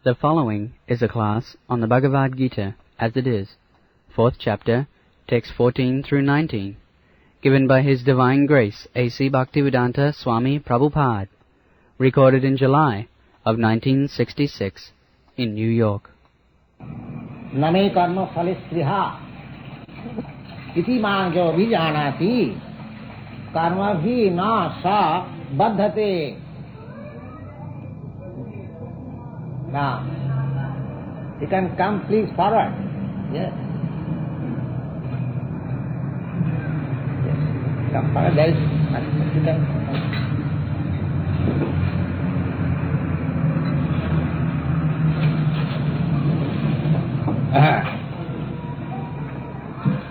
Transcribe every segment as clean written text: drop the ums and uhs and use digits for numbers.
The following is a class on the Bhagavad-gītā as it is, 4th chapter, texts 14 through 19, given by His Divine Grace A.C. Bhaktivedanta Swami Prabhupada, recorded in July of 1966 in New York. नमे कर्म फलिस्पृहा इति मांगो विजानाति कर्म भी न सा बद्धते. Now, you can come please forward. Yes. Yes. Come forward. There is you can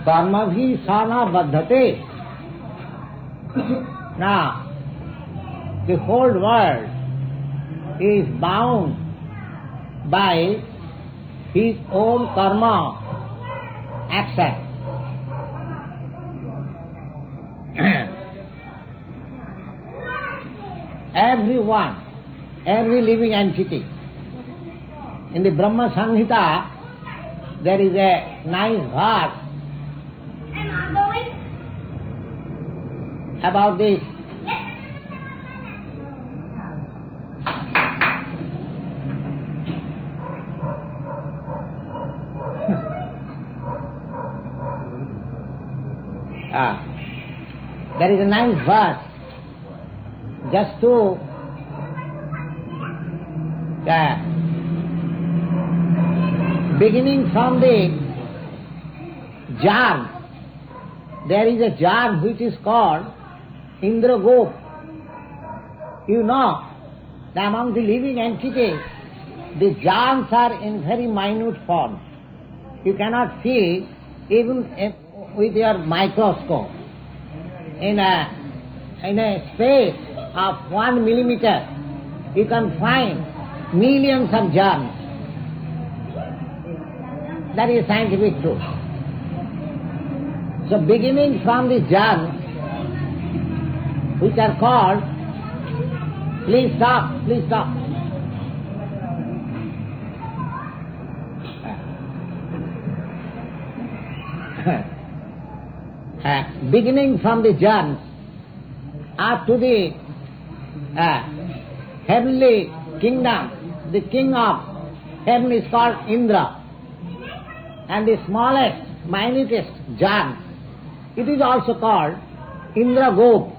कर्म भी साना बद्धते. Now, the whole world is bound by his own karma action. Everyone, every living entity. In the Brahma Samhita, there is a nice verse about this. There is a nice verse just to beginning from the germ. There is a germ which is called Indragop. You know that among the living entities, the germs are in very minute form. You cannot see even with your microscope. In a space of 1 millimeter, you can find millions of germs. That is scientific truth. So beginning from the germs, which are called, please stop. Beginning from the germs up to the heavenly kingdom, the king of heaven is called Indra, and the smallest, minutest germ, it is also called Indragop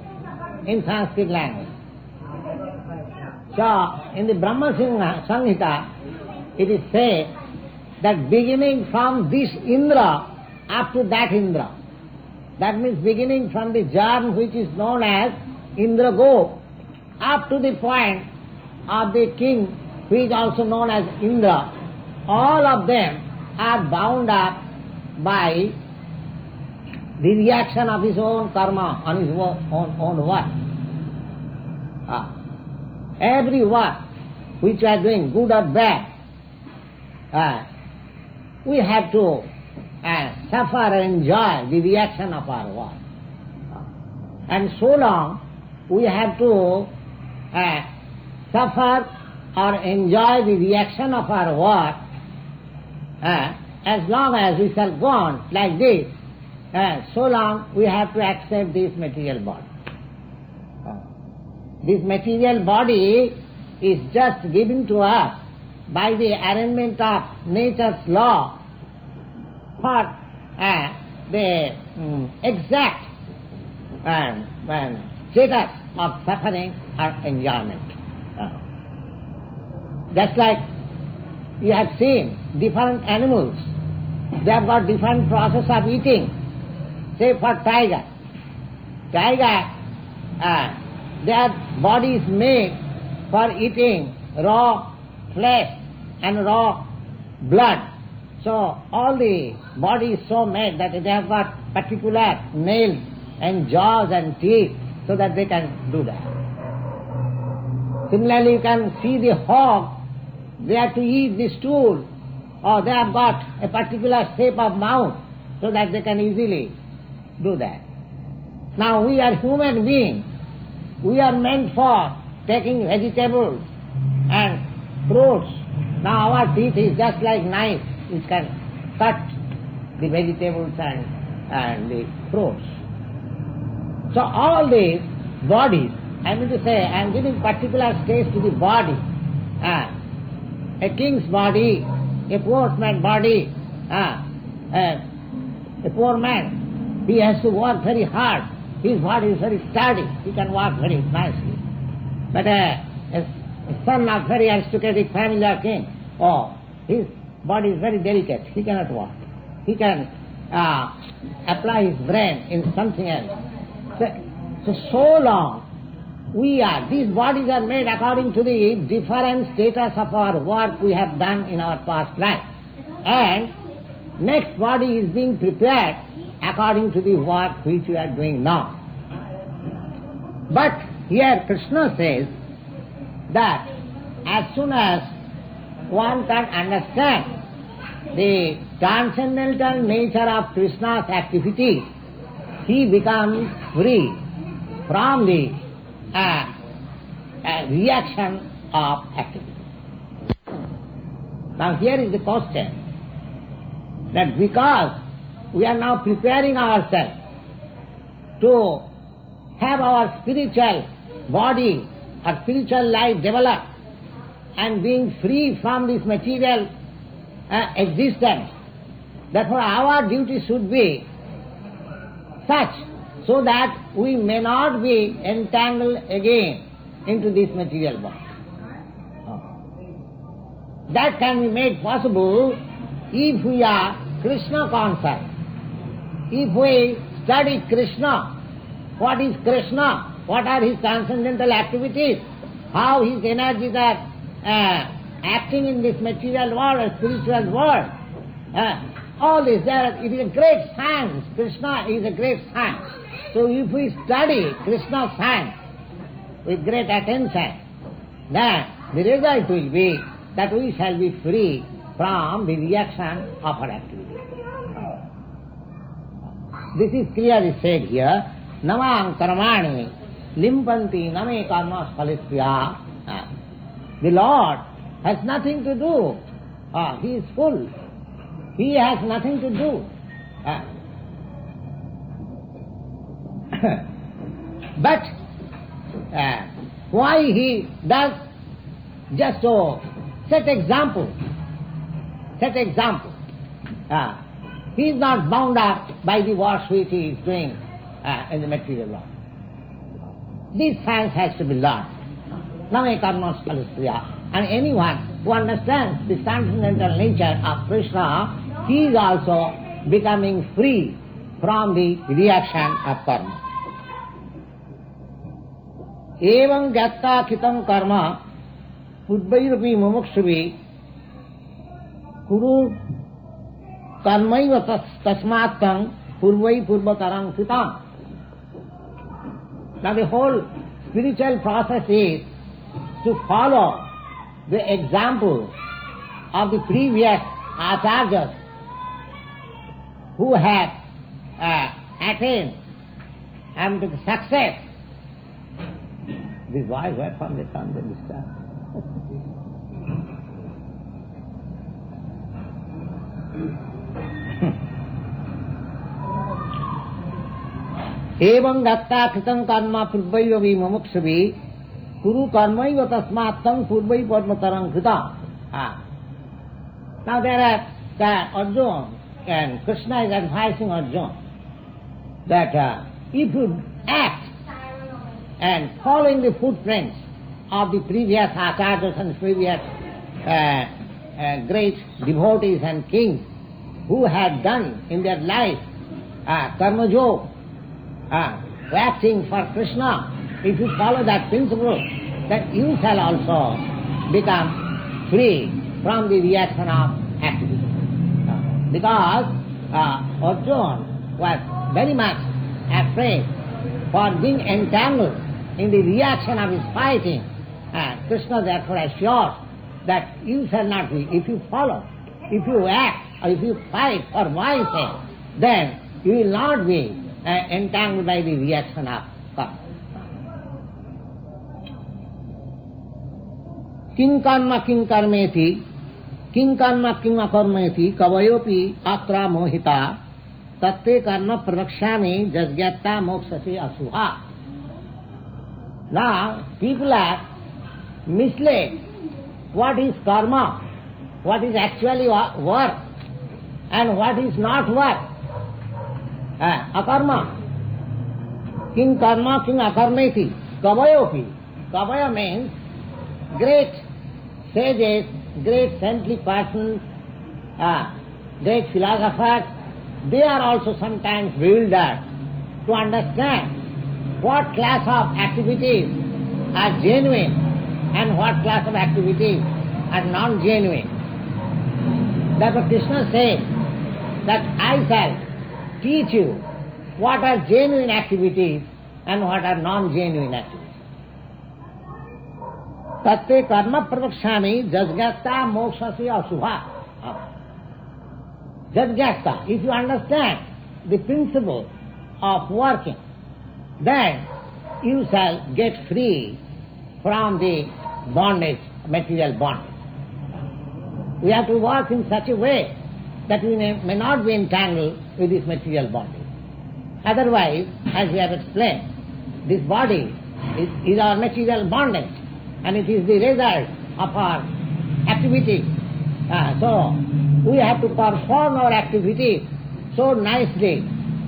in Sanskrit language. So, in the Brahma Samhita, it is said that beginning from this Indra up to that Indra, that means beginning from the germ which is known as Indragop up to the point of the king who is also known as Indra, all of them are bound up by the reaction of his own karma on his own work. Every work which we are doing, good or bad, we have to suffer and enjoy the reaction of our work. And so long we have to suffer or enjoy the reaction of our work, as long as we shall go on like this, so long we have to accept this material body. This material body is just given to us by the arrangement of nature's law for the exact status of suffering or enjoyment. Just like you have seen different animals, they have got different process of eating. Say for tiger, their body is made for eating raw flesh and raw blood. So all the body is so made that they have got particular nails and jaws and teeth so that they can do that. Similarly, you can see the hog, they have to eat the stool, or they have got a particular shape of mouth so that they can easily do that. Now we are human beings, we are meant for taking vegetables and fruits Now our teeth is just like knife, which can cut the vegetables and the fruits. So all these bodies, I mean to say, I am giving particular stage to the body. A king's body, a poor man's body, a poor man, he has to work very hard. His body is very sturdy, he can walk very nicely. But a son of very aristocratic family or king, his body is very delicate, he cannot walk. He can apply his brain in something else. So long these bodies are made according to the different status of our work we have done in our past life. And next body is being prepared according to the work which we are doing now. But here Krishna says that as soon as one can understand the transcendental nature of Krishna's activities, he becomes free from the reaction of activity. Now here is the question, that because we are now preparing ourselves to have our spiritual body, our spiritual life developed, and being free from this material existence, therefore our duty should be such so that we may not be entangled again into this material body. That can be made possible if we are Krishna conscious. If we study Krishna, what is Krishna, what are his transcendental activities, how his energies are acting in this material world or spiritual world, all this, it is a great science. Krishna is a great science. So if we study Krishna's science with great attention, then the result will be that we shall be free from the reaction of our activity. This is clearly said here, namang karmani limpanti name karma phalisya. The Lord has nothing to do. He is full. He has nothing to do. But why he does? Just to set example. He is not bound up by the works which he is doing in the material world. This science has to be learned. Name karma phalisya. And anyone who understands the transcendental nature of Krishna, he is also becoming free from the reaction of karma. Evam gyatta khitam karma purvairupi mumukshvi kuru karmaiva tasmattam purvai purvatarang khitam. Now the whole spiritual process is to follow the example of the previous acharyas who have attained and the success. These boys were from the sun they disturb. Evam gatta kritam karma purvaivavi mumuksavi kuru karmaiva tasmattam purvai padmatarang kritam. Now there are Arjuna, and Krishna is advising Arjuna that if you act and following the footprints of the previous acharyas and previous great devotees and kings who had done in their life karma yoga, acting for Krishna, if you follow that principle, then you shall also become free from the reaction of activity. Because Arjuna was very much afraid for being entangled in the reaction of his fighting. Krishna therefore assures that you shall not be. If you follow, if you act, or if you fight for my sake, then you will not be entangled by the reaction of karma. King karma king karmeti किं कर्म किं अकर्मेति कवयोपि अत्र मोहिता तत्ते कर्म प्रवक्ष्यामि जज्ञाता मोक्षसे असुहा. Now, people are misled what is karma, what is actually work, and what is not work. Akarma. King karma, king akarmeti. Kavayopi. Kavaya means great sages, great saintly persons, great philosophers. They are also sometimes bewildered to understand what class of activities are genuine and what class of activities are non-genuine. Therefore Krishna says that I shall teach you what are genuine activities and what are non-genuine activities. Tatte karma pravakshami jajgata mokshasi asubha. Jajgata, if you understand the principle of working, then you shall get free from the bondage, material bondage. We have to work in such a way that we may not be entangled with this material bondage. Otherwise, as we have explained, this body is our material bondage and it is the result of our activity. So, we have to perform our activity so nicely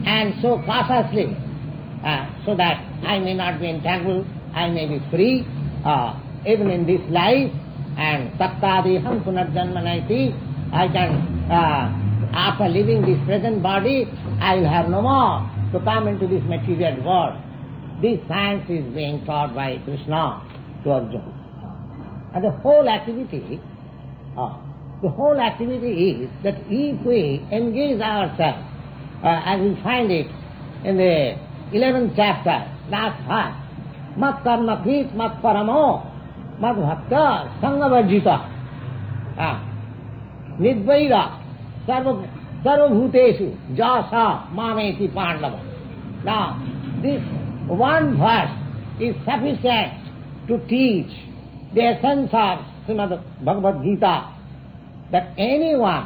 and so cautiously so that I may not be entangled, I may be free even in this life, and tattadiham punarjanmanaiti, I can, after leaving this present body, I will have no more to come into this material world. This science is being taught by Krishna to Arjuna. And the whole activity is that if we engage ourselves, as we find it in the 11th chapter, last verse, mat karma krit mat paramo mat bhakta sangavajita nidvaira sarvabhuteshu jasa mameti pandava. Now, this one verse is sufficient to teach the essence of Srimad Bhagavad-gītā, that anyone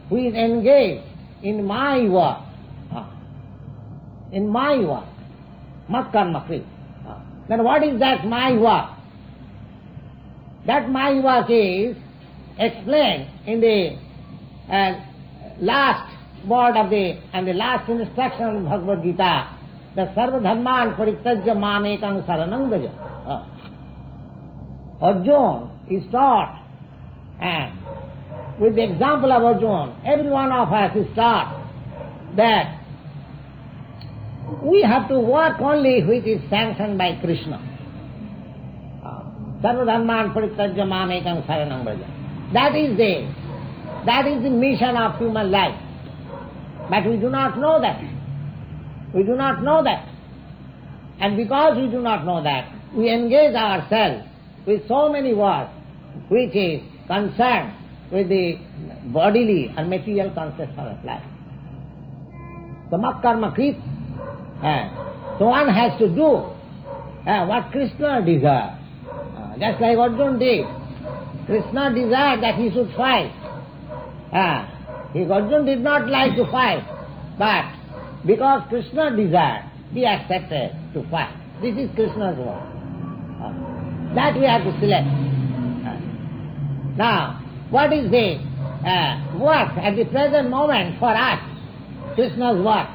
who is engaged in my work, mat karma krit. Then what is that my work? That my work is explained in the last word of the last instruction of Bhagavad-gītā, that sarva dharman parityajya mamekam saranam vraja. Arjuna is taught, and with the example of Arjuna, every one of us is taught that we have to work only which is sanctioned by Krishna. Sarva dharman parityajya mamekam saranam vraja. That is the mission of human life. But we do not know that. We do not know that. And because we do not know that, we engage ourselves with so many works which is concerned with the bodily and material concepts of life. So mat karma krit. So one has to do what Krishna desired. Just like Arjuna did. Krishna desired that he should fight. Arjuna did not like to fight, but because Krishna desired, he accepted to fight. This is Krishna's work. That we have to select. Now, what is the work at the present moment for us? Krishna's work.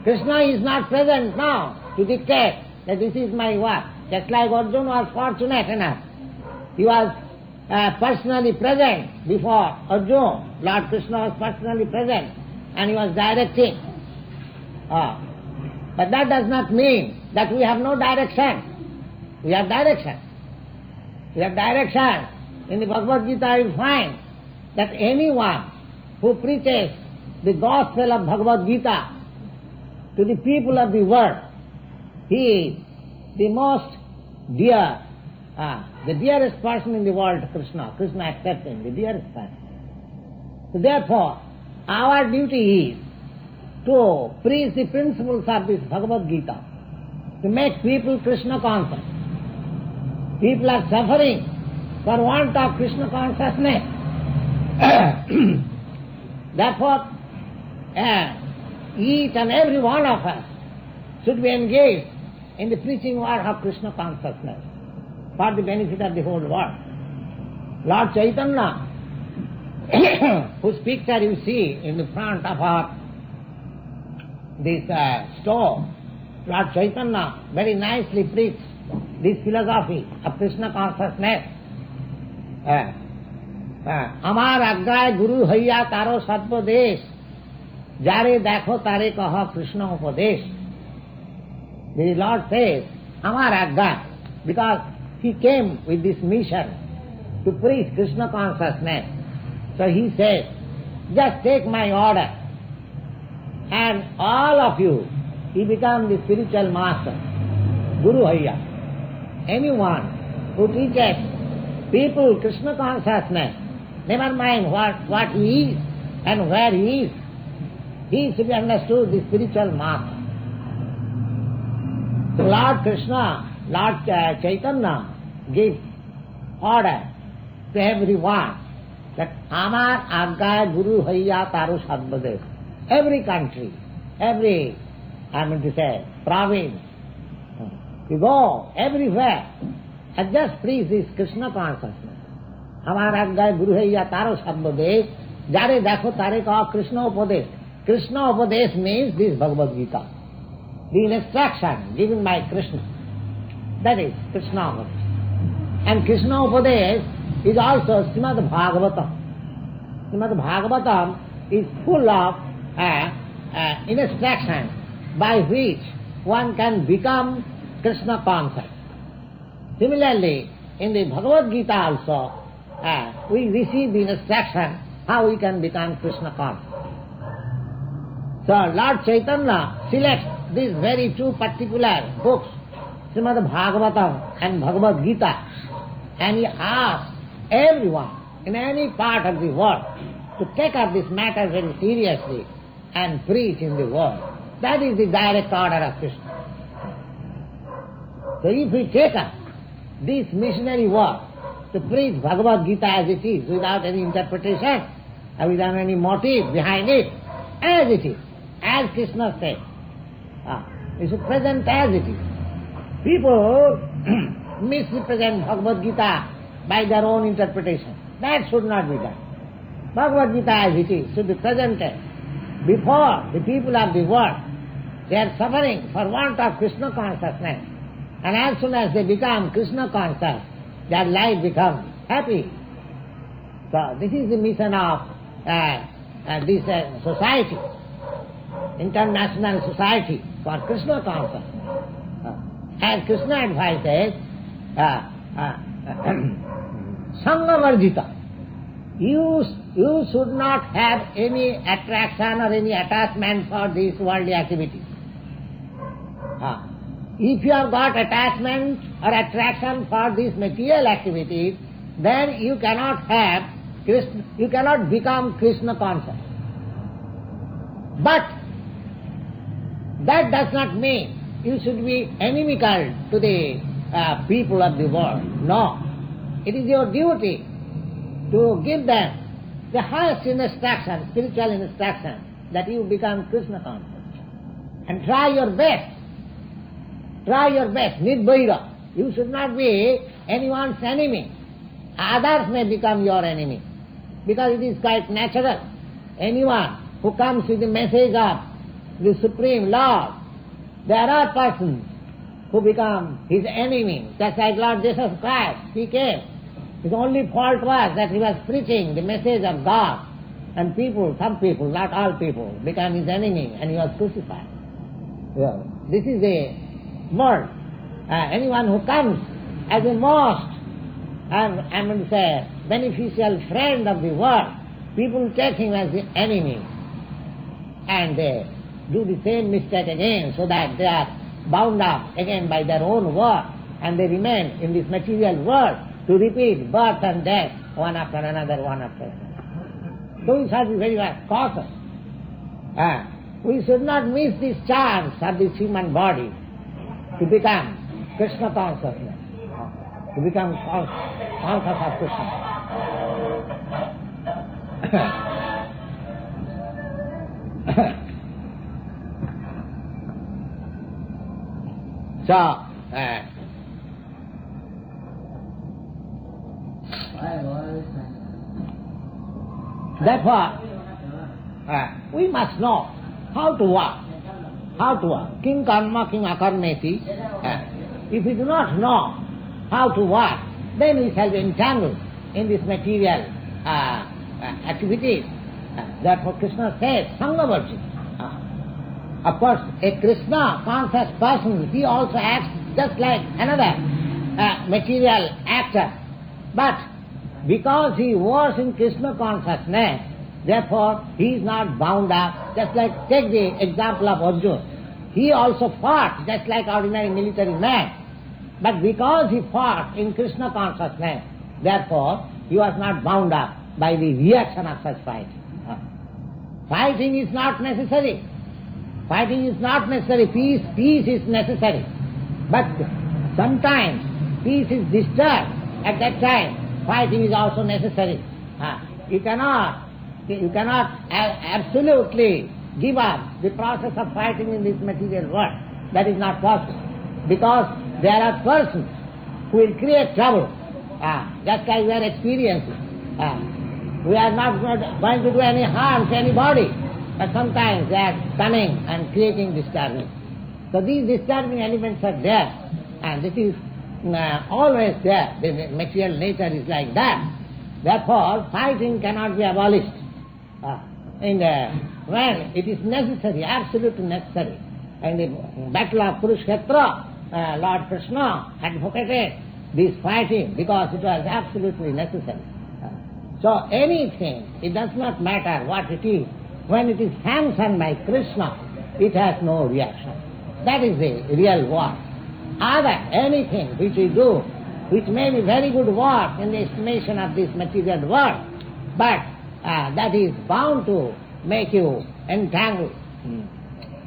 Krishna is not present now to dictate that this is my work. Just like Arjuna was fortunate enough. He was personally present before Arjuna. Lord Krishna was personally present and he was directing. But that does not mean that we have no direction. We have direction. We have direction. In the Bhagavad-gītā you find that anyone who preaches the gospel of Bhagavad-gītā to the people of the world, he is the most dear, the dearest person in the world to Krishna. Krishna accepts him, the dearest person. So therefore, our duty is to preach the principles of this Bhagavad-gītā, to make people Krishna conscious. People are suffering for want of Krishna consciousness. Therefore, each and every one of us should be engaged in the preaching work of Krishna consciousness for the benefit of the whole world. Lord Chaitanya, whose picture you see in the front of this store, Lord Chaitanya very nicely preached this philosophy of Krishna consciousness. Amar aggaye guru haiya taro satpadesh, jare dekho tare kaha Krishna upadesh. The Lord says, Amar aggaye, because he came with this mission to preach Krishna consciousness. So he says, just take my order, and all of you, he become the spiritual master, Guru Hayya. Anyone who teaches people Krishna consciousness, never mind what he is and where he is, he should be understood the spiritual master. So Lord Krishna, Lord Chaitanya gives order to everyone that Amar Agga Guru Hayya Taru Sadbhadev. Every country, every, province, you go everywhere and just preach this Krishna consciousness. Amar Agga Guru Hayya Taru Sadbhadev, Jare Dekho Tare Kaha Krishna Upadesh. Krishna Upadesh means this Bhagavad-gītā, the instruction given by Krishna. That is Krishna Upadesh. And Krishna Upadesh is also Shrimad Bhagavatam. Shrimad Bhagavatam is full of instructions by which one can become Krishna conscious. Similarly, in the Bhagavad-gītā also, we receive the instruction how we can become Krishna conscious. So Lord Chaitanya selects these very two particular books, Srimad Bhagavatam and Bhagavad-gītā, and he asks everyone in any part of the world to take up this matter very seriously and preach in the world. That is the direct order of Krishna. So if we take up this missionary work to preach Bhagavad-gītā as it is, without any interpretation, and without any motive behind it, as it is, as Krishna said, we should present as it is. People misrepresent Bhagavad-gītā by their own interpretation. That should not be done. Bhagavad-gītā as it is should be presented before the people of the world. They are suffering for want of Krishna consciousness. And as soon as they become Krishna conscious, their life becomes happy. So this is the mission of this society, international society for Krishna consciousness. As Krishna advises, Sangha-varjita. You should not have any attraction or any attachment for these worldly activities. If you have got attachment or attraction for these material activities, then you cannot have Krishna, you cannot become Krishna conscious. But that does not mean you should be inimical to the people of the world. No. It is your duty to give them the highest instruction, spiritual instruction, that you become Krishna conscious. And try your best. Try your best. Nidvaira. You should not be anyone's enemy. Others may become your enemy. Because it is quite natural. Anyone who comes with the message of the Supreme Lord, there are persons who become his enemy. Just like Lord Jesus Christ, he came. His only fault was that he was preaching the message of God, and people, some people, not all people, became his enemy, and he was crucified. Yeah. This is the world. Anyone who comes as a most, beneficial friend of the world, people take him as the enemy, and they do the same mistake again, so that they are bound up again by their own work, and they remain in this material world to repeat birth and death, one after another, one after another. So we should be very much cautious. We should not miss this chance of this human body to become Krishna consciousness, to become conscious of Krishna. So, therefore, we must know how to work. How to work. King karma, king akarmeti. If we do not know how to work, then we shall be entangled in this material activities. Therefore Krishna says, Sangha worship. Of course, a Krishna conscious person, he also acts just like another material actor. But because he was in Krishna consciousness, therefore he is not bound up. Just like, take the example of Arjuna. He also fought just like ordinary military man. But because he fought in Krishna consciousness, therefore he was not bound up by the reaction of such fighting. Fighting is not necessary. Fighting is not necessary. Peace is necessary. But sometimes peace is disturbed. At that time, fighting is also necessary. You cannot absolutely give up the process of fighting in this material world. That is not possible. Because there are persons who will create trouble, just like we are experiencing. We are not going to do any harm to anybody, but sometimes they are coming and creating disturbance. So these disturbing elements are there, and this is always there. The material nature is like that. Therefore, fighting cannot be abolished. When it is necessary, absolutely necessary. In the battle of Kurukshetra, Lord Krishna advocated this fighting because it was absolutely necessary. So anything, it does not matter what it is, when it is sanctioned by Krishna, it has no reaction. That is the real war. Other anything which we do, which may be very good work in the estimation of this material world, but that is bound to make you entangled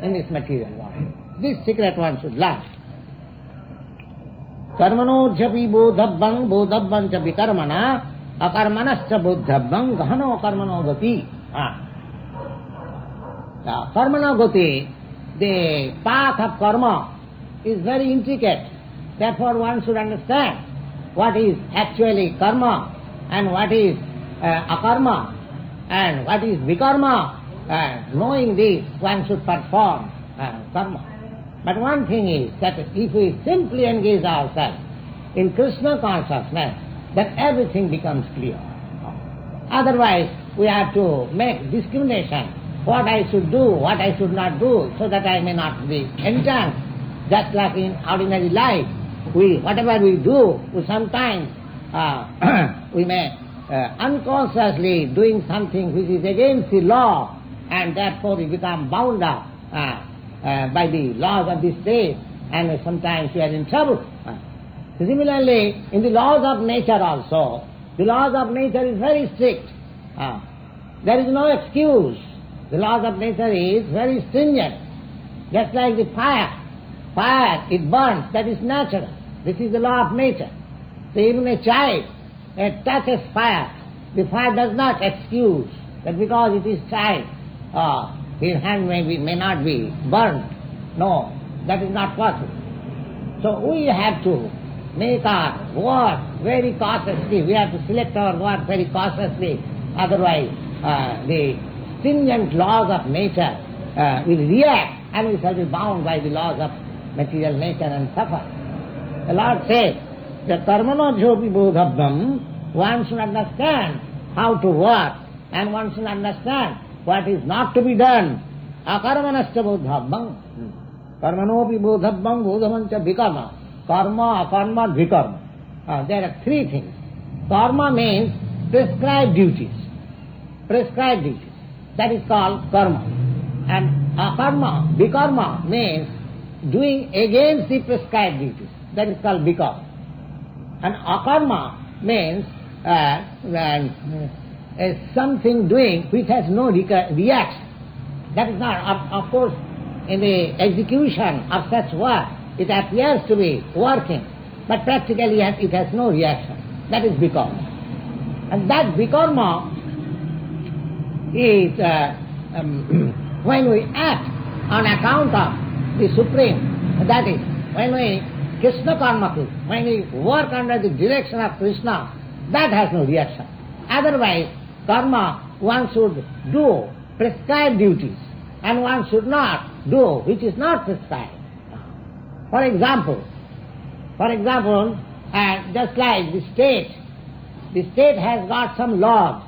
in this material world. This secret one should learn. Karmano japi bodhabban cha vikarmana akarmanascha bodhabban gahano karmano gati. Karmano gati, the path of karma is very intricate. Therefore one should understand what is actually karma and what is akarma and what is vikarma. Knowing this, one should perform karma. But one thing is that if we simply engage ourselves in Krishna consciousness, then everything becomes clear. Otherwise, we have to make discrimination, what I should do, what I should not do, so that I may not be entangled. Just like in ordinary life, whatever we do, sometimes we may unconsciously doing something which is against the law, and therefore we become bound up by the laws of this state, and sometimes we are in trouble. Similarly, in the laws of nature also, the laws of nature is very strict. There is no excuse. The laws of nature is very stringent. Just like the fire, it burns, that is natural. This is the law of nature. So even a child touches fire, the fire does not excuse that because it is child, his hand may not be burned. No, that is not possible. So we have to make our work very cautiously. We have to select our work very cautiously. Otherwise, the stringent laws of nature will react, and we shall be bound by the laws of material nature and suffer. The Lord says that karmano jyopi bodhabdam, one should understand how to work, and one should understand what is not to be done. Akarmanascha bodhabdam. Karmanopi bodhabdam bodhamancha vikarma. Karma, akarma, vikarma. There are three things. Karma means prescribed duties. Prescribed duties. That is called karma. And akarma, vikarma means doing against the prescribed duties. That is called vikarma. And akarma means something doing which has no reaction. That is not, of course, in the execution of such work, it appears to be working, but practically it has no reaction. That is vikarma. And that vikarma is when we act on account of the Supreme, that is, when we Krishna karma, when we work under the direction of Krishna, that has no reaction. Otherwise, karma, one should do prescribed duties, and one should not do which is not prescribed. For example, just like the state has got some laws.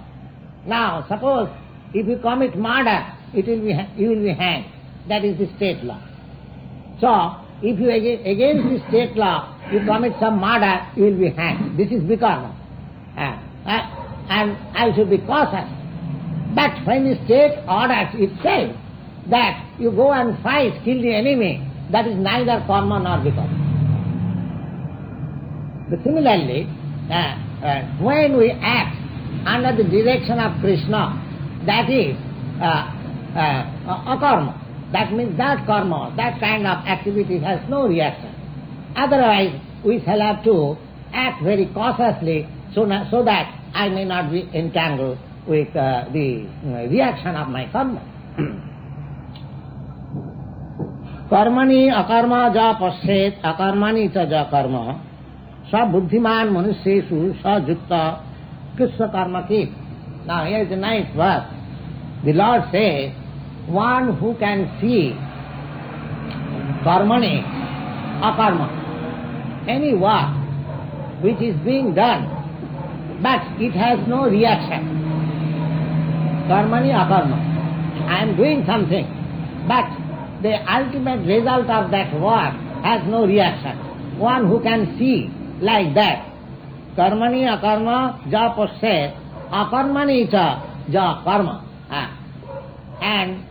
Now, suppose if you commit murder, you will be hanged. That is the state law. So, if you against the state law, you commit some murder, you will be hanged. This is vikarma. And I should be cautious. But when the state orders itself that you go and fight, kill the enemy, that is neither karma nor vikarma. But similarly, when we act under the direction of Krishna, that is akarma. That means that karma, that kind of activity has no reaction. Otherwise, we shall have to act very cautiously so that I may not be entangled with the reaction of my karma. Karmani akarma ja pashet akarmani cha ja karma sa buddhiman manusyeshu sa jukta Krishna karma kit. Now here is a nice verse. The Lord says, one who can see karmani akarma, any work which is being done, but it has no reaction. Karmani akarma. I am doing something, but the ultimate result of that work has no reaction. One who can see like that. Karmani akarma ja pashet akarmani cha ja karma. And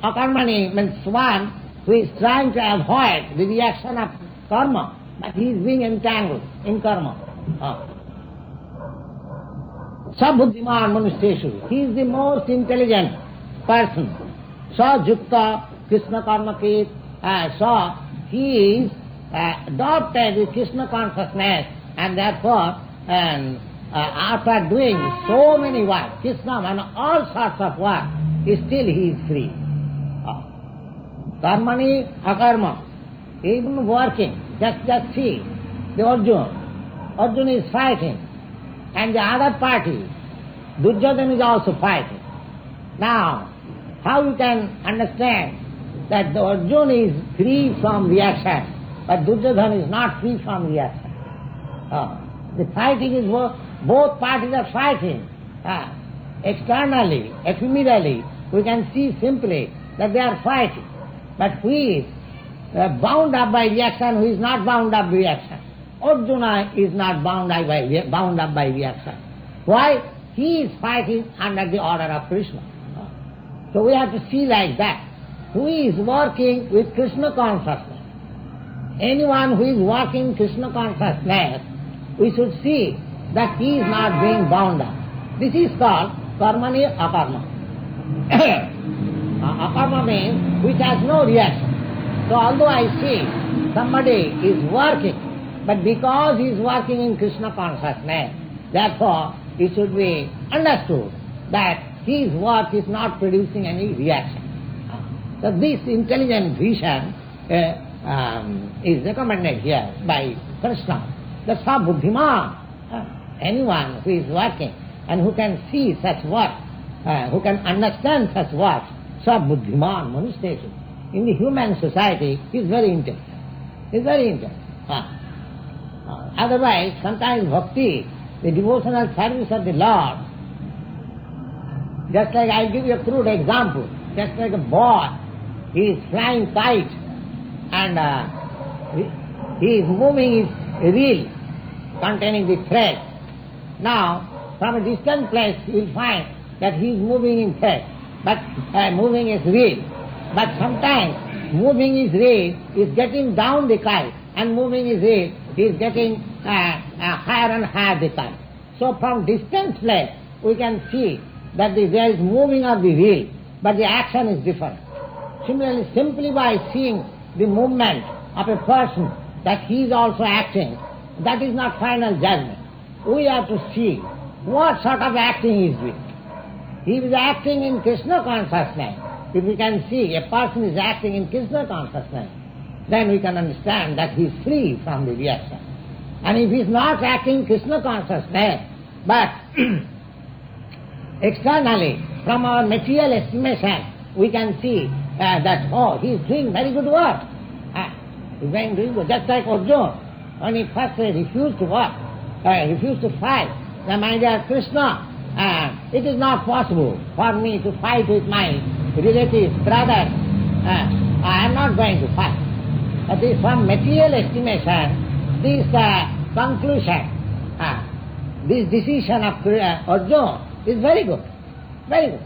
akarmani means one who is trying to avoid the reaction of karma, but he is being entangled in karma. Sabuddhiman manusyeshu, he is the most intelligent person. Sa jukta Krishna karma kit, so he is adopted with Krishna consciousness, and therefore after doing so many work, Krishna and all sorts of work, still he is free. Karmani akarma, even working, just see, the Arjuna is fighting, and the other party, Duryodhana is also fighting. Now, how you can understand that the Arjuna is free from reaction, but Duryodhana is not free from reaction? The fighting is both parties are fighting. Externally, ephemerally, we can see simply that they are fighting. But who is bound up by reaction, who is not bound up by reaction? Arjuna is not bound up by reaction. Why? He is fighting under the order of Krishna. So we have to see like that. Who is working with Krishna consciousness? Anyone who is working Krishna consciousness, we should see that he is not being bound up. This is called karmani akarma. Akarma means which has no reaction. So although I see somebody is working, but because he is working in Krishna consciousness, therefore it should be understood that his work is not producing any reaction. So this intelligent vision is recommended here by Krishna. The Sabuddhiman, anyone who is working and who can see such work, who can understand such work, Sabuddhiman manusyeshu. In the human society, he is very intelligent. He is very intelligent. Otherwise, sometimes bhakti, the devotional service of the Lord, just like I give you a crude example, just like a boy, he is flying kite and he is moving his reel containing the thread. Now, from a distant place, you will find that he is moving in thread, but moving his reel. But sometimes moving his reel is getting down the kite, and moving his reel is getting higher and higher the kite. So from distant place, we can see that there is moving of the reel, but the action is different. Similarly, simply by seeing the movement of a person, that he is also acting, that is not final judgment. We have to see what sort of acting he is doing. he is acting in Krishna consciousness. If we can see a person is acting in Krishna consciousness, then we can understand that he is free from the reaction. And if he is not acting Krishna consciousness, but externally, from our material estimation, we can see that, oh, he is doing very good work. He is doing good. Just like Arjuna, when he first refused to work, refused to fight, then, my dear Krishna, it is not possible for me to fight with my relatives, brothers. I am not going to fight. From material estimation, this conclusion, this decision of Arjuna is very good. Very good.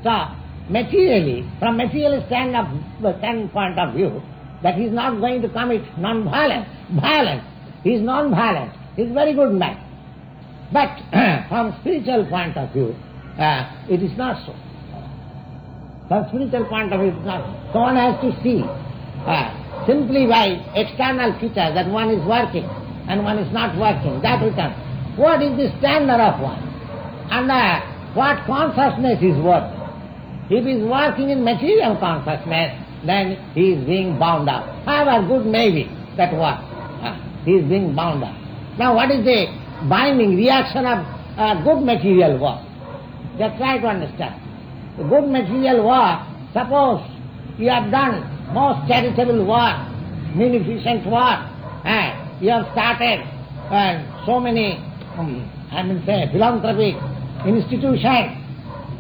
So, materially, from material standpoint of view, that he is not going to commit non-violence. Violence. He is non-violent. He is very good man. But from spiritual point of view, it is not so. From spiritual point of view, it is not so. So one has to see simply by external features that one is working and one is not working. That we can. What is the standard of one? And what consciousness is working? If he is working in material consciousness, then he is being bound up. However good may be that work, he is being bound up. Now what is the binding reaction of good material work? Just try to understand. The good material work, suppose you have done most charitable work, munificent work, and you have started so many, philanthropic institutions.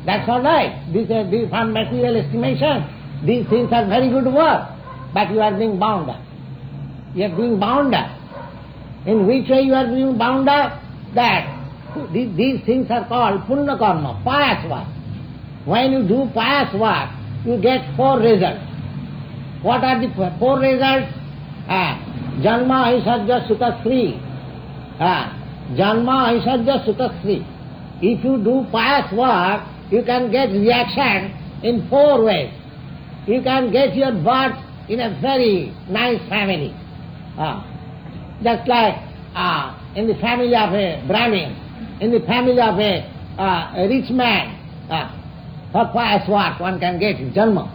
That's all right. These from material estimation, these things are very good work, but you are being bound up. You are being bound up. In which way you are being bound up? That these things are called Karma-Akarma, pious work. When you do pious work, you get 4 results. What are the 4 results? Janma Aishajya Sukha Sri. Janma Aishajya Sukha Sri. If you do pious work, you can get reaction in 4 ways. You can get your birth in a very nice family. Just like in the family of a Brahmin, in the family of a rich man, for pious work one can get Janma.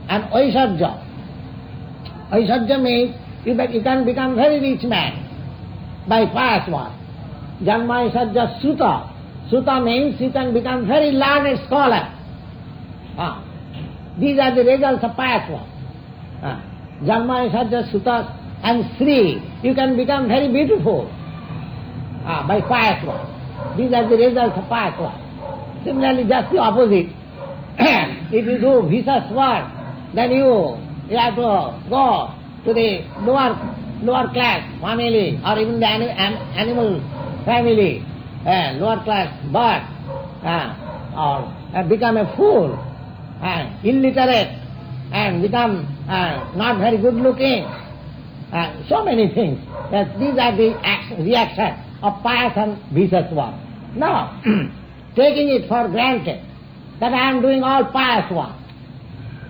And Aishajya. Aishajya means you can become very rich man by pious work. Janma Aishajya Sutta. Sutta means you can become very learned scholar. These are the results of pious work. Janma Aishajya Sutta. And Sri, you can become very beautiful by pious work. These are the results of pious work. Similarly, just the opposite. If you do vicious work, then you have to go to the lower class family or even the animal family, lower class bird, or become a fool, illiterate, and become not very good looking. So many things. That these are the reactions of pious and vicious work. Now, taking it for granted that I am doing all pious work,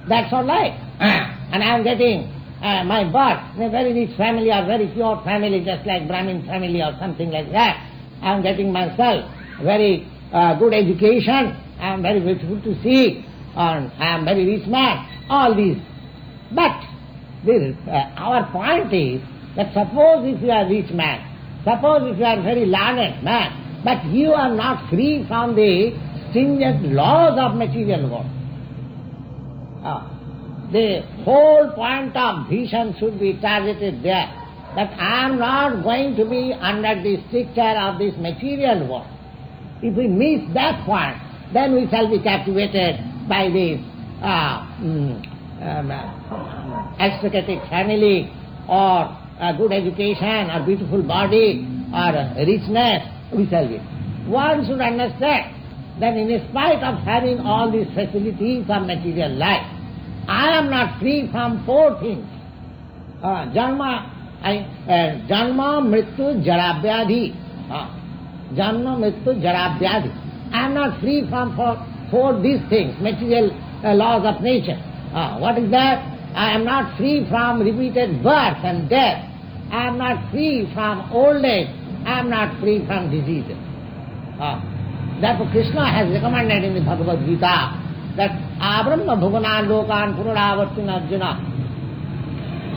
that's all right. And I am getting my birth in a very rich family or very pure family, just like Brahmin family or something like that. I am getting myself very good education, I am very beautiful to see, and I am very rich man, all these. But our point is that suppose if you are a rich man, suppose if you are a very learned man, but you are not free from the stringent laws of material world. The whole point of vision should be targeted there, that I am not going to be under the stricture of this material world. If we miss that point, then we shall be captivated by this aristocratic family, or a good education, or beautiful body, or richness, we shall be. One should understand that in spite of having all these facilities of material life, I am not free from 4 things. Janma, Mrityu, Jara-vyadhi. Janma, Mrityu, Jara-vyadhi. I am not free from 4 these things, material laws of nature. What is that? I am not free from repeated birth and death. I am not free from old age. I am not free from diseases. Therefore Krishna has recommended in the Bhagavad-gītā that abrahma bhuvanan lokan puranavartina Arjuna.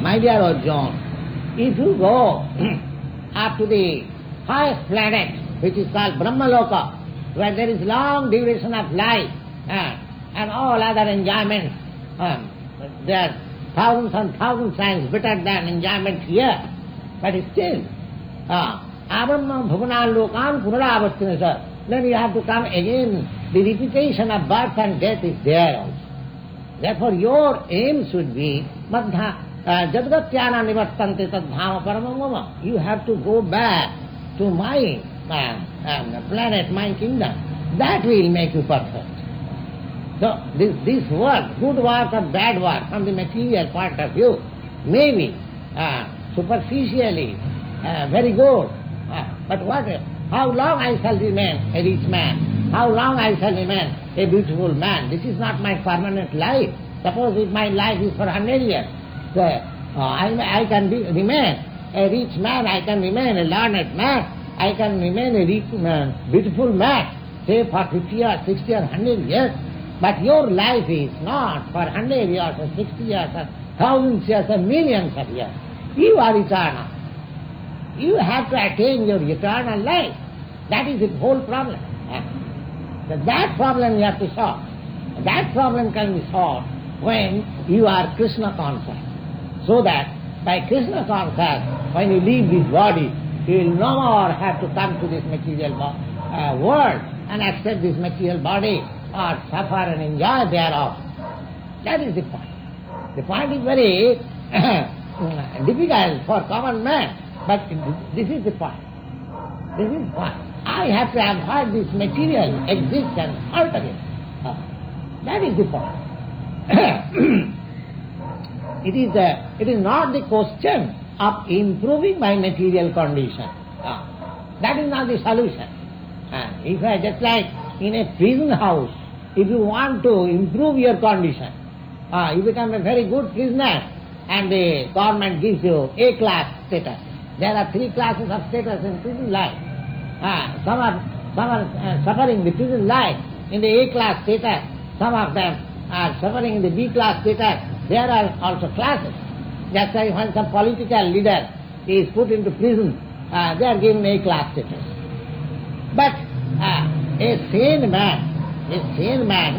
My dear Arjuna, if you go up to the highest planet, which is called Brahmaloka, where there is long duration of life and all other enjoyments, they are thousands and thousands times better than enjoyment here. But still, abrahma bhuvanan lokan puranavartina. Then you have to come again. The repetition of birth and death is there also. Therefore your aim should be jadgatyana nivartante tadbhama paramamama. You have to go back to my planet, my kingdom. That will make you perfect. So this work, good work or bad work from the material point of view, may be superficially very good. But how long I shall remain a rich man? How long I shall remain a beautiful man? This is not my permanent life. Suppose if my life is for 100 years, so, I can remain a rich man, I can remain a learned man, I can remain a rich man, beautiful man, say for 50 or 60 or 100 years. But your life is not for 100 years or 60 years or thousands years or millions of years. You are eternal. You have to attain your eternal life. That is the whole problem. That problem you have to solve. That problem can be solved when you are Krishna conscious. So that by Krishna conscious, when you leave this body, you will no more have to come to this material world and accept this material body or suffer and enjoy thereof. That is the point. The point is very difficult for common man. But this is the point. This is the point. I have to avoid this material existence altogether. That is the point. It is not the question of improving my material condition. That is not the solution. If I just like in a prison house, if you want to improve your condition, you become a very good prisoner and the government gives you A-class status. There are 3 classes of status in prison life. Some are suffering the prison life in the A-class status. Some of them are suffering in the B-class status. There are also classes. Just like when some political leader is put into prison, they are given A-class status. But a sane man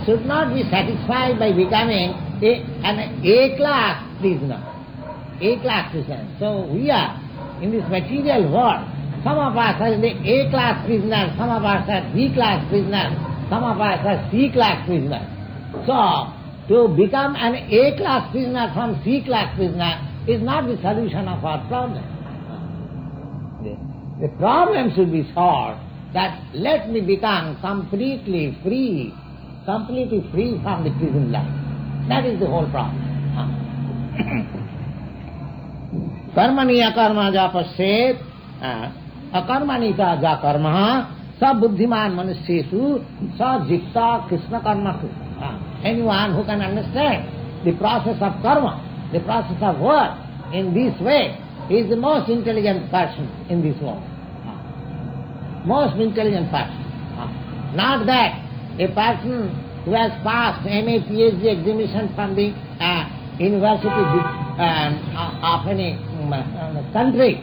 should not be satisfied by becoming an A-class prisoner. A-class prisoner. So we are in this material world. Some of us are in the A-class prisoners, some of us are B-class prisoners, some of us are C-class prisoners. So, to become an A-class prisoner from C-class prisoner is not the solution of our problem. The problem should be solved that let me become completely free from the prison life. That is the whole problem. कर्मणि अकर्मा जा पश्चेत अकर्मणि जा कर्म स बुद्धिमान मनुष्येषु स जिक्ता कृष्ण कर्मसु. Anyone who can understand the process of karma, the process of work in this way, is the most intelligent person in this world. Most intelligent person. Not that a person who has passed MA, PhD examination from the university of any country.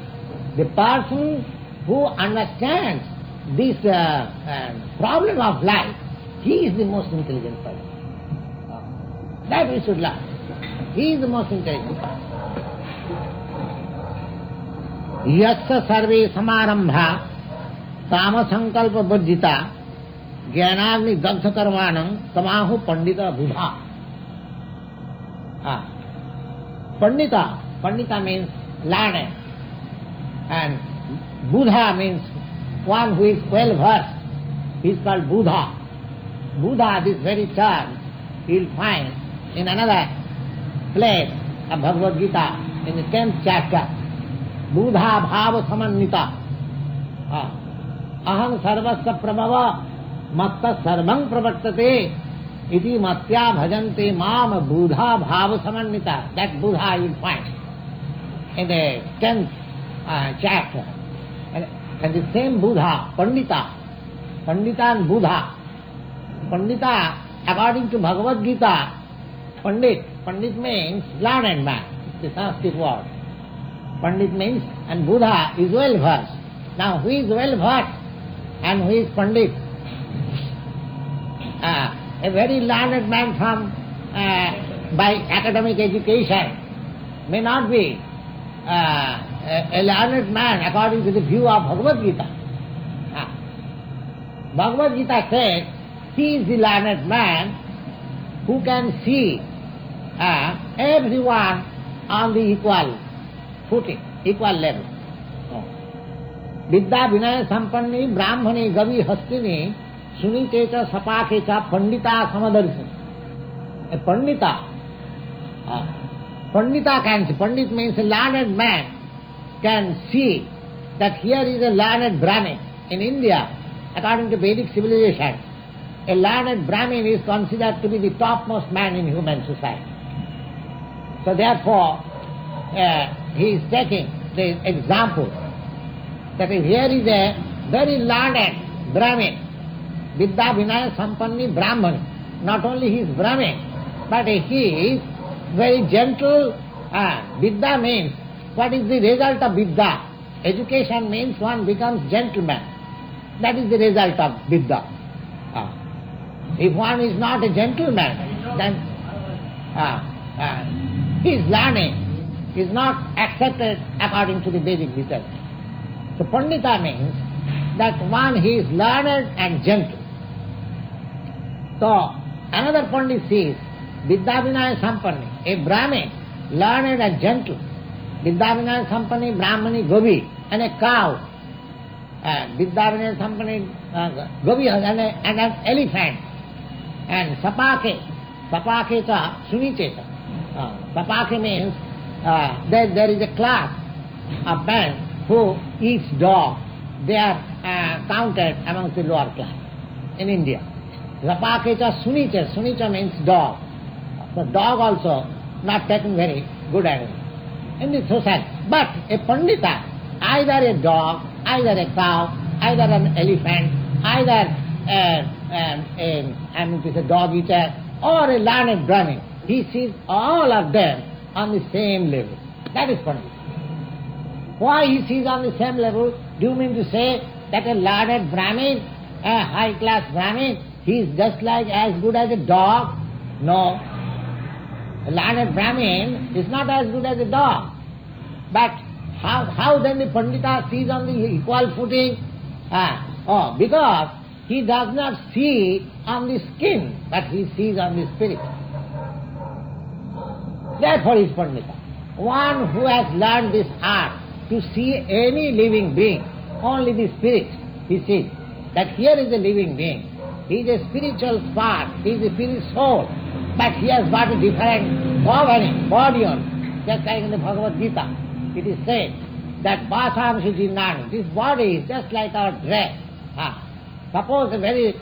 The person who understands this problem of life, he is the most intelligent person. That we should learn. He is the most intelligent person. Yasya sarve samarambha kama sankalpa bajjita jnanagni dagdha karmanam tamahu pandita buddha. Pandita means learned, and Buddha means one who is well versed. He is called Buddha. Buddha, this very term, you will find in another place of Bhagavad-gītā, in the 10th chapter. Buddha bhava samannita. Aham sarvasya prabhava matta sarvam pravartate iti matya bhajante mam Buddha bhava samannita. That Buddha you will find in the 10th chapter. And the same Buddha, Pandita, Pandita and Buddha. Pandita, according to Bhagavad-gītā, Pandit means learned man. It's the Sanskrit word. Pandit means, and Buddha is well versed. Now who is well versed and who is Pandit? A very learned man from by academic education may not be a learned man according to the view of Bhagavad-gītā. Bhagavad-gītā says he is the learned man who can see everyone on the equal footing, equal level. Vidya vinaya sampanni brahmani gavi hastini sunite cha sapake cha pandita samadarshi. A pandita can see, pandit means a learned man can see that here is a learned Brahmin. In India, according to Vedic civilization, a learned Brahmin is considered to be the topmost man in human society. So therefore, he is taking the example that here is a very learned Brahmin, Vidya Vinaya Sampanni Brahman. Not only he is Brahmin, but he is very gentle. Vidya means, what is the result of Vidya? Education means one becomes gentleman. That is the result of Vidya. If one is not a gentleman, then his learning is not accepted according to the Vedic literature. So Pandita means that one he is learned and gentle. So another Pandit says, Vidya Vinaya Sampanni, a Brahmin, learned and gentle. Vidya Vinaya Sampanni, Brahmani, Gavi, and a cow. Vidya Vinaya Sampanni, Gavi, and an elephant. And Sapake cha Sunite cha. Sapake means there is a class of men who eats dog. They are counted amongst the lower class in India. Sapake cha Sunite. Sunite means dog. The dog also not taken very good at it in the society. But a Pandita, either a dog, either a cow, either an elephant, either a dog eater, or a learned Brahmin, he sees all of them on the same level. That is Pandita. Why he sees on the same level? Do you mean to say that a learned Brahmin, a high-class Brahmin, he is just like as good as a dog? No. A learned Brahmin is not as good as a dog. But how then the Pandita sees on the equal footing? Because he does not see on the skin, but he sees on the spirit. Therefore he is Pandita. One who has learned this art to see any living being, only the spirit he sees. That here is a living being. He is a spiritual spark, he is a spirit soul. But he has got a different body on. Just like in the Bhagavad-gītā, it is said that Vasam Sujinani, this body is just like our dress. Suppose a very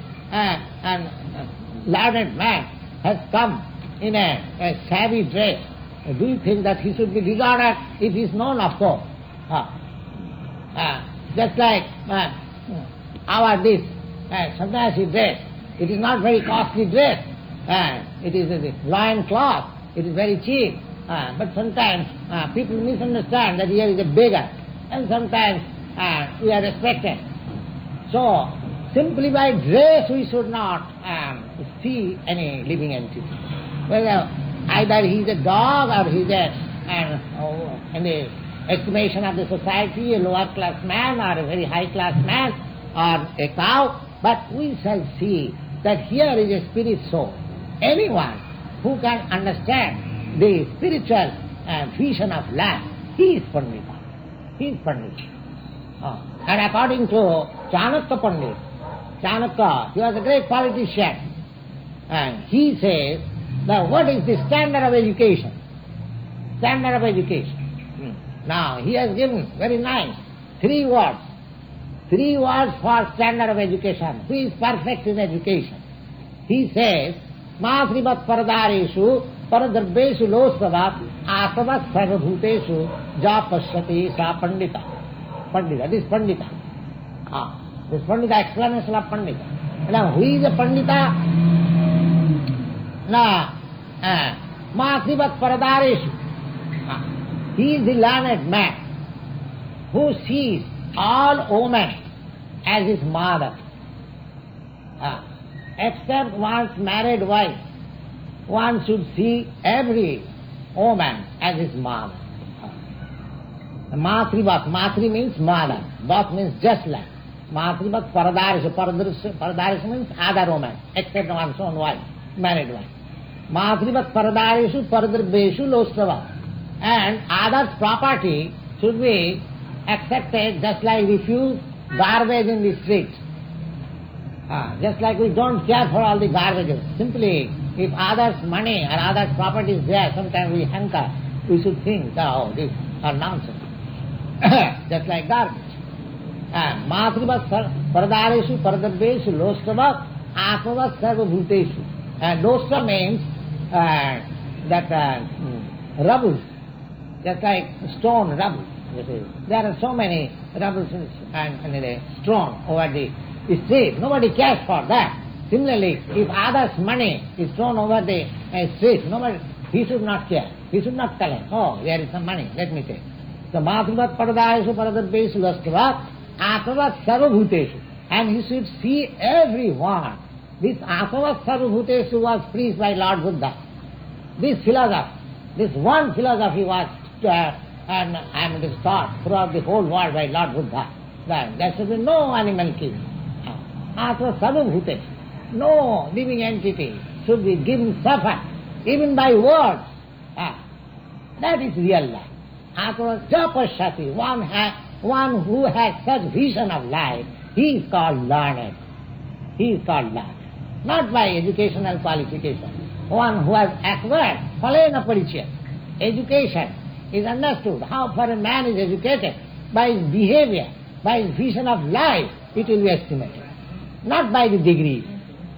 learned man has come in a shabby dress. Do you think that he should be regarded if he is known, of course? Just like our this sannyasi dress, it is not very costly dress. It is a loin cloth, it is very cheap. But sometimes people misunderstand that here is a beggar, and sometimes we are respected. So, simply by dress we should not see any living entity. Whether either he is a dog or he is in the estimation of the society, a lower class man or a very high class man or a cow, but we shall see that here is a spirit soul. Anyone who can understand the spiritual vision of life, he is Pandita. He is Pandita. And according to Chanakya Pandit, Chanakya, he was a great politician, and he says that what is the standard of education? Standard of education. Now, he has given very nice 3 words. 3 words for standard of education. Who is perfect in education? He says, Māsrivat paradareshu paradarbeshu losavat asavat sarvabhuteshu ja pashyati sa pandita. Pandita, this Pandita. This Pandita, explanation of Pandita. Now, who is a Pandita? Now, Mātrivat Paradareshu. He is the learned man who sees all women as his mother. Except one's married wife, one should see every woman as his mother. Mātrivat, Matri means mother, Vat means just like. Mātrivat Paradareshu, Paradareshu means other woman, except one's own wife, married wife. Mātrivat Paradareshu, Paradarbeshu Lostava. And others' property should be accepted just like we refuse garbage in the street. Just like we don't care for all the garbages. Simply, if others' money or others' property is there, sometimes we hanker, we should think, oh, this are nonsense. Just like garbage. Mātrivat Paradareshu, Paradarbeshu, Lostava, Atmavat Sarvabhuteshu. And Losta means rubble, just like stone rubble. There are so many rubbles and stone over the street. Nobody cares for that. Similarly, if others' money is thrown over the street, he should not care. He should not collect. Oh, there is some money, let me take. So, Mātrivat Paradāyeshu Paradarbeshu Lastavat Atmavat Sarvabhuteshu. And he should see everyone. This Atmavat Sarvabhuteshu was preached by Lord Buddha. This philosophy, this one philosophy was taught throughout the whole world by Lord Buddha. That there should be no animal killing. Atmavat Sarvabhuteshu. No living entity should be given suffer, even by words. That is real life. Atmavat Japashati, one who has such vision of life, he is called learned. He is called learned. Not by educational qualification. One who has acquired phalena parichaya. Education is understood. How far a man is educated? By his behavior, by his vision of life, it will be estimated. Not by the degrees.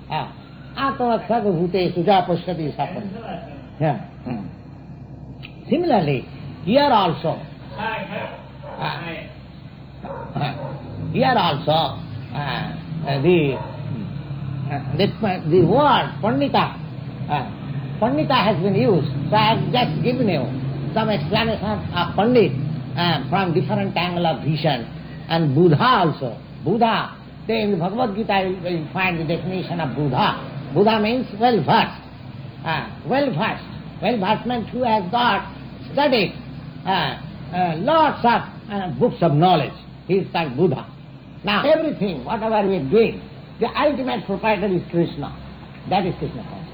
Atmavat sarvabhuteshu japashati sapana. Similarly, here also, the word Pandita, Pandita has been used. So I have just given you some explanation of Pandit from different angle of vision. And Buddha also. Buddha, in the Bhagavad-gītā you will find the definition of Buddha. Buddha means well-versed. Well-versed. Well-versed means who has got studied lots of books of knowledge. He is called Buddha. Now, everything, whatever we are doing, the ultimate proprietor is Krishna. That is Krishna consciousness.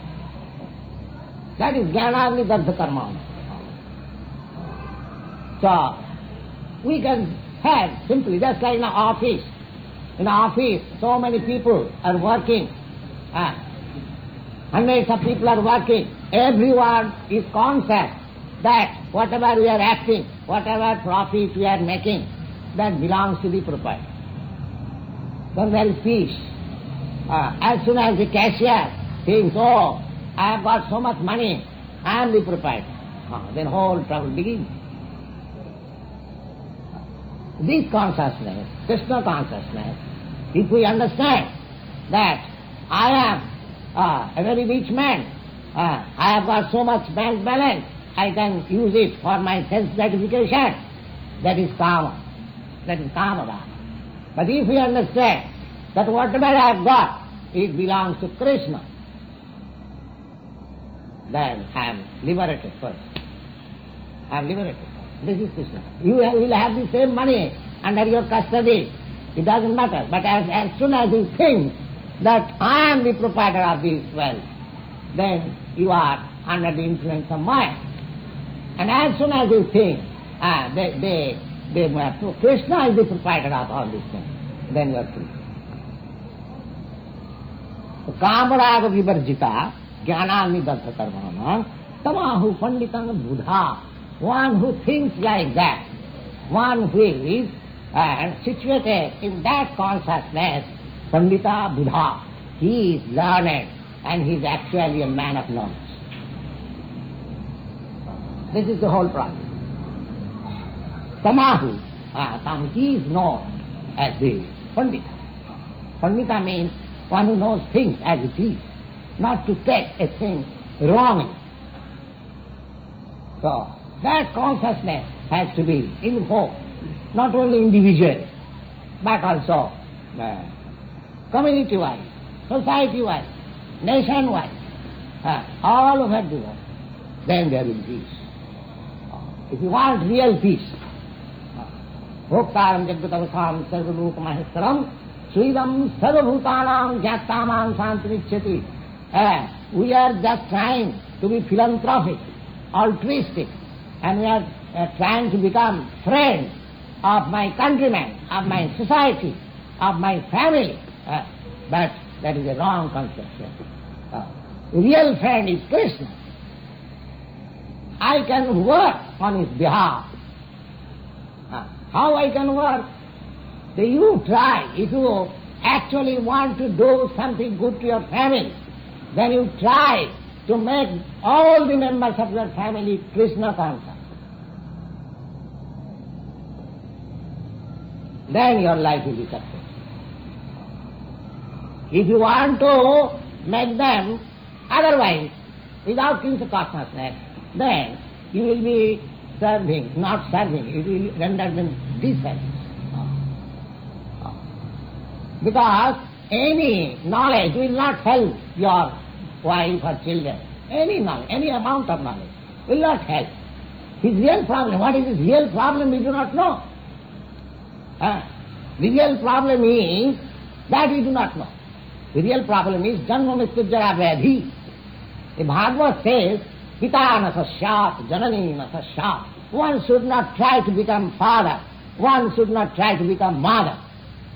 That is iandKṛṣṇa. So, we can have simply, just like in an office. In an office, so many people are working. Hundreds of people are working. Everyone is conscious that whatever we are acting, whatever profit we are making, that belongs to the proprietor. Then there is peace. As soon as the cashier thinks, oh, I have got so much money, I am the proprietor, then whole trouble begins. This consciousness, Krishna consciousness, if we understand that I am a very rich man, I have got so much bank balance, I can use it for my self-gratification, that is karma. That is karma. But if we understand that whatever I have got, it belongs to Krishna, then I am liberated first. I am liberated. This is Krishna. You will have the same money under your custody. It doesn't matter. But as soon as you think that I am the proprietor of this wealth, then you are under the influence of Maya. And as soon as you think Krishna is the proprietor of all these things, then you are free. So, Kamaraga vivarjita, jnanami iandKṛṣṇa, tamahu panditang buddha. One who thinks like that, one who is situated in that consciousness, Pandita Buddha, he is learned and he is actually a man of knowledge. This is the whole process. Tamahu, he is known as the Pandita. Pandita means one who knows things as it is, not to take a thing wrongly. So, that consciousness has to be invoked, not only individually, but also community-wise, society-wise, nation-wise, all over the world. Then there will be peace. If you want real peace, Bhoktaram Jagatavam Sarvaloka Maheshwaram Sridam Sarvabhutanam Jattamam Santirichyati. We are just trying to be philanthropic, altruistic, and we are trying to become friends of my countrymen, of my society, of my family. But that is a wrong conception. The real friend is Krishna. I can work on his behalf. How I can work? So you try. If you actually want to do something good to your family, then you try to make all the members of your family Krishna conscious. Then your life will be successful. If you want to make them otherwise, without Krishna consciousness, then you will be serving, not serving, you will render them disservice. Because any knowledge will not help your wife or children. Any knowledge, any amount of knowledge will not help. His real problem, what is his real problem, we do not know. The real problem is that we do not know. The real problem is janma mrityu jara vyadhi. The Bhagavad says, Pita na sasyat, janani na sasyat. One should not try to become father. One should not try to become mother.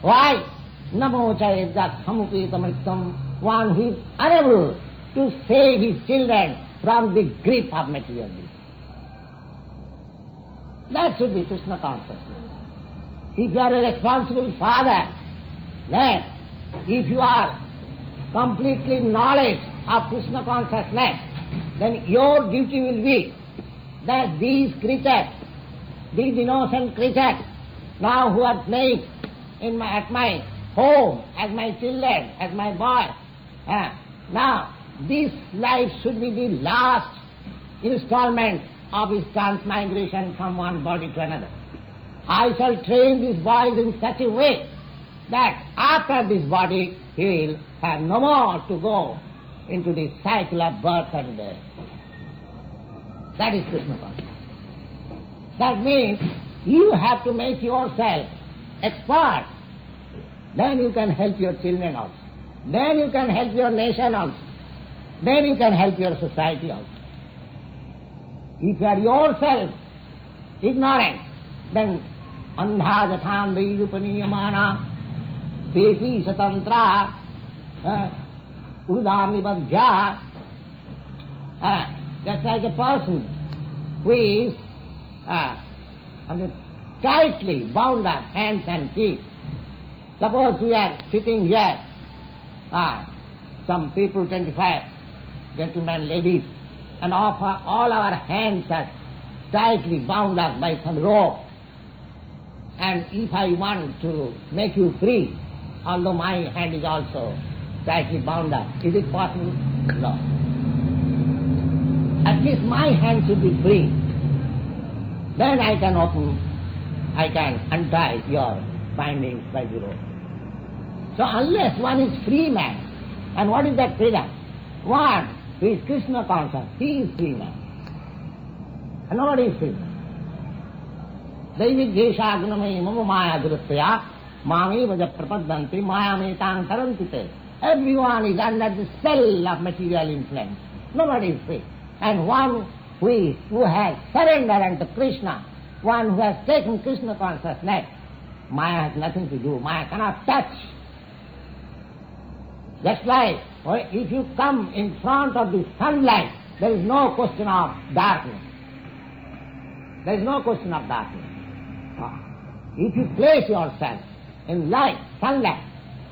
Why? Namo chayedjat samupetam mritam. One who is unable to save his children from the grip of materialism. That should be Krishna consciousness. If you are a responsible father, then if you are completely knowledge of Krishna consciousness, then your duty will be that these creatures, these innocent creatures, now who are playing at my home, as my children, as my boy, now this life should be the last installment of his transmigration from one body to another. I shall train these boys in such a way that after this body he will have no more to go into the cycle of birth and death. That is Krishna consciousness. That means you have to make yourself expert. Then you can help your children also. Then you can help your nation also. Then you can help your society also. If you are yourself ignorant, then andha jathan vijupaniямana peti satantra udamibadhya. Just like a person who is tightly bound up hands and feet. Suppose we are sitting here, some people, 25 gentlemen, ladies, and all our hands are tightly bound up by some rope. And if I want to make you free, although my hand is also tightly bound up, is it possible? No. At least my hand should be free. Then I can untie your bindings by the rope. So unless one is free man, and what is that freedom? One who is Krishna conscious, he is free man. And nobody is free. Daivik jesha gunamai mama maya durastaya mami vaja prapadanti maya metan tarantite. Everyone is under the spell of material influence. Nobody is free. And one who has surrendered unto Krishna, one who has taken Krishna consciousness, Maya has nothing to do. Maya cannot touch. Just like if you come in front of the sunlight, there is no question of darkness. There is no question of darkness. If you place yourself in light, sunlight,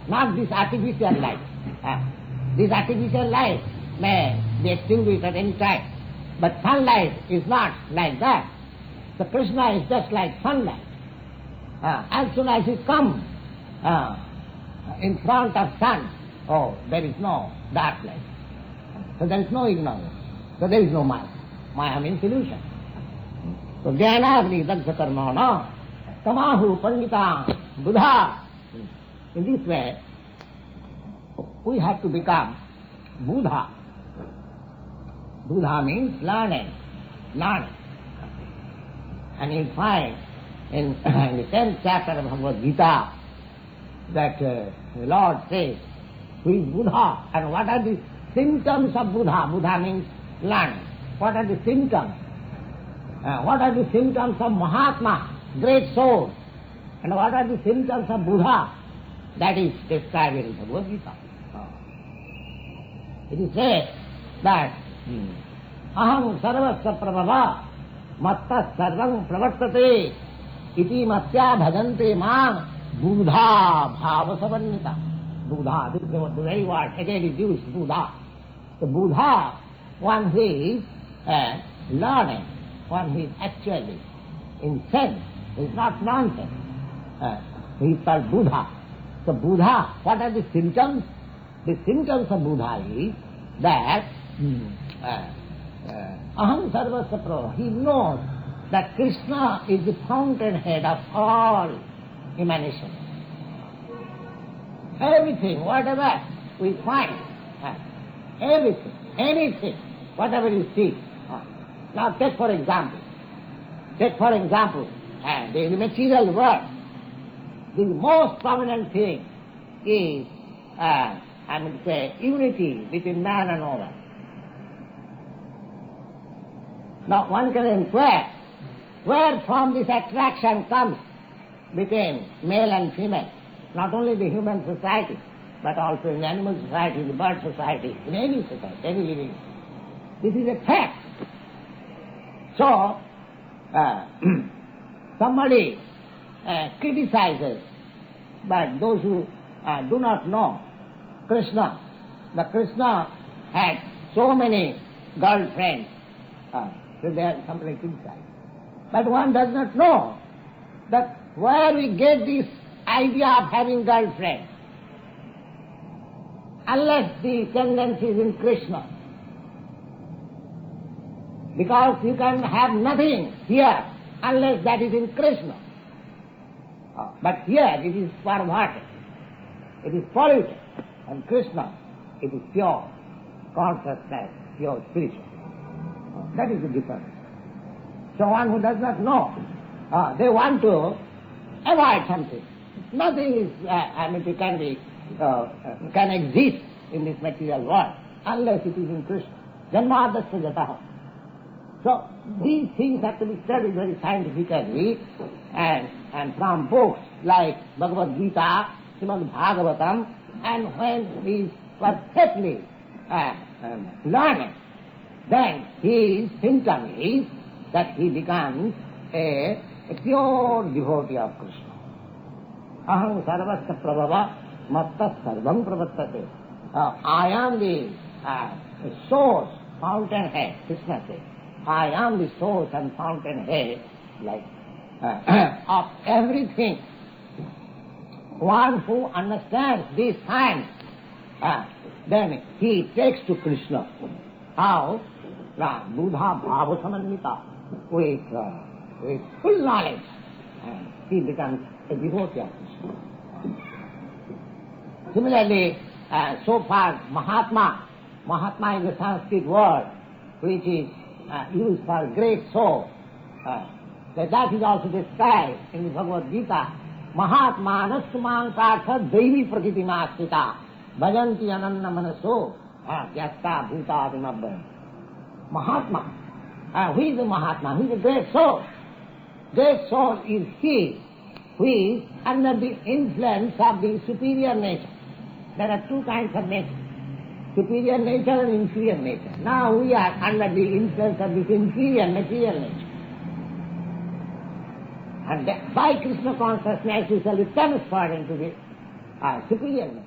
not this artificial light. This artificial light may be extinguished at any time. But sunlight is not like that. So Krishna is just like sunlight. As soon as you come in front of sun, oh, there is no darkness. So there is no ignorance. So there is no Maya. Maya means illusion. So jnanavni dagsakarmana tamahu pandita buddha. In this way, we have to become Buddha. Buddha means learning. And you find in the 10th chapter of Bhagavad-gītā that the Lord says, who is Buddha and what are the symptoms of Buddha? Buddha means learning. What are the symptoms? What are the symptoms of Mahatma, great soul? And what are the symptoms of Buddha? That is described in Bhagavad-gītā. It is said that aham sarvasya prabhava matta sarvam pravartate iti matya bhajante ma buddha bhava samannita. Buddha, this is the very word, again is used, Buddha. The Buddha, one who is learning, one who is actually in sense, is not nonsense. He is called Buddha. So Buddha, what are the symptoms? The symptoms of Buddha is that aham sarvasya prabhava. He knows that Krishna is the fountainhead of all emanation. Everything, whatever we find, everything, anything, whatever you see. Now take for example, the material world. The most prominent thing is, unity between man and woman. Now one can inquire where from this attraction comes between male and female, not only the human society, but also in the animal society, the bird society, in any society, any living. This is a fact. So, somebody criticizes, but those who do not know Krishna, the Krishna had so many girlfriends, so they are somebody criticized. But one does not know that where we get this idea of having girlfriends, unless the tendency is in Krishna. Because you can have nothing here unless that is in Krishna. But here it is perverted, it is polluted, and Krishna, it is pure consciousness, pure spiritual. That is the difference. So one who does not know, they want to avoid something. Nothing is, can exist in this material world unless it is in Krishna. Janmadasya jataha. So these things have to be studied very scientifically, and from books like Bhagavad-gītā, Shrimad Bhagavatam, and when he is perfectly learning, then his symptom is that he becomes a pure devotee of Krishna. Aham sarvasya prabhava matta sarvam pravattate. I am the source, fountainhead, Krishna says. I am the source and fountainhead, like of everything. One who understands this science, then he takes to Krishna. How? Buddha bhava samannita, with full knowledge, and he becomes a devotee of Krishna. Similarly, so far Mahatma is a Sanskrit word which is used for great soul. That is also described in the Bhagavad-gītā. Mahatma nasumang partha devi prakriti mastita bhajanti ananna manaso yasta bhuta dimabban. Mahatma. Who is the Mahatma? Who is the great soul? Great soul is he who is under the influence of the superior nature. There are two kinds of nature, superior nature and inferior nature. Now we are under the influence of this inferior material nature. And by Krishna consciousness we shall be transferred into the superior nature.